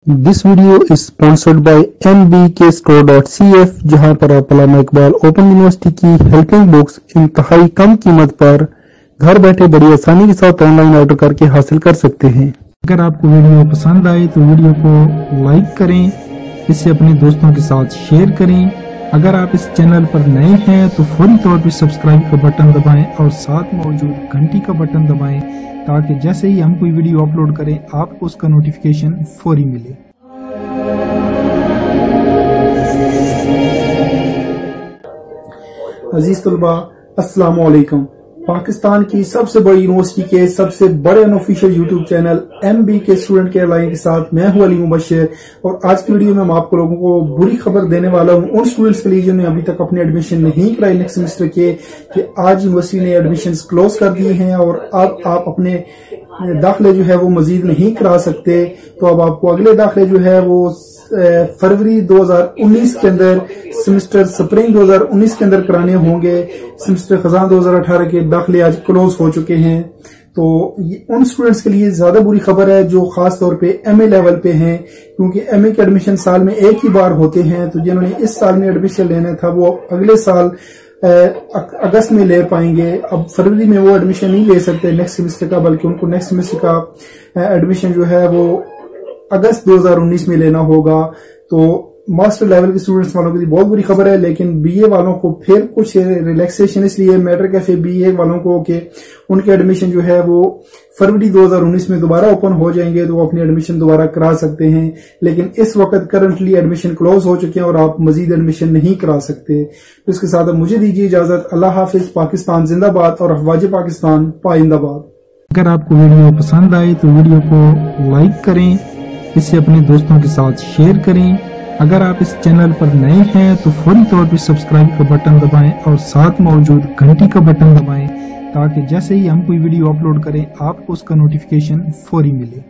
This video is sponsored by mbkstore.cf जहां पर आप अल्लामा इकबाल ओपन यूनिवर्सिटी की हेल्पिंग बुक्स इंतहाई कम कीमत पर घर बैठे बड़ी आसानी के साथ ऑनलाइन ऑर्डर करके हासिल कर सकते हैं। अगर आपको वीडियो पसंद आए तो वीडियो को लाइक करें, इसे अपने दोस्तों के साथ शेयर करें। अगर आप इस चैनल पर नए हैं तो फौरी तौर पर सब्सक्राइब का बटन दबाएं और साथ मौजूद घंटी का बटन दबाएं ताकि जैसे ही हम कोई वीडियो अपलोड करें आपको उसका नोटिफिकेशन फौरी मिले। अजीज तलबा, अस्सलाम वालेकुम। पाकिस्तान की सबसे बड़ी यूनिवर्सिटी के सबसे बड़े unofficial YouTube channel MBK student के लाइन के साथ मैं हूं अली मुबशर और आज की वीडियो में मैं आप लोगों को बुरी खबर देने वाला हूं उन स्टूडेंट्स के लिए जिन्होंने अभी तक अपने एडमिशन नहीं कराए नेक्स्ट सेमेस्टर के, कि आज यूनिवर्सिटी ने एडमिशन क्लोज कर दिए हैं और अब आप अपने दाखिले जो है वो मजीद नहीं करा सकते। तो अब आपको अगले दाखिले जो है वो फरवरी 2019 के अंदर सेमेस्टर स्प्रिंग 2019 के अंदर कराने होंगे। सेमेस्टर खजान 2018 के दाखिले आज क्लोज हो चुके हैं। तो उन स्टूडेंट्स के लिए ज्यादा बुरी खबर है जो खास तौर पे MA लेवल पे हैं, क्योंकि MA के एडमिशन साल में एक ही बार होते हैं। तो जिन्होंने इस साल में एडमिशन लेना था वो अगले साल अगस्त में ले पाएंगे। अब फरवरी में वो एडमिशन नहीं ले सकते नेक्स्ट सेमेस्टर का, बल्कि उनको नेक्स्ट सेमेस्टर का एडमिशन जो है वो अगस्त 2019 में लेना होगा। तो मास्टर लेवल के स्टूडेंट्स वालों के लिए बहुत बुरी खबर है, लेकिन BA वालों को फिर कुछ रिलैक्सेशन इसलिए मैटर कैफे BA वालों को कि उनके एडमिशन जो है वो फरवरी 2019 में दोबारा ओपन हो जाएंगे तो वो अपनी एडमिशन दोबारा करा सकते हैं। लेकिन इस वक्त करंटली एडमिशन क्लोज हो चुके हैं और आप मजीद एडमिशन नहीं करा सकते। तो इसके साथ अब मुझे दीजिए इजाजत। अल्लाह हाफिज। पाकिस्तान जिंदाबाद और अफवाज पाकिस्तान पाइंदाबाद। अगर आपको वीडियो पसंद आए तो वीडियो को लाइक करें, इसे अपने दोस्तों के साथ शेयर करें। अगर आप इस चैनल पर नए हैं तो फौरी तौर पर सब्सक्राइब का बटन दबाएं और साथ मौजूद घंटी का बटन दबाएं ताकि जैसे ही हम कोई वीडियो अपलोड करें आपको उसका नोटिफिकेशन फौरी मिले।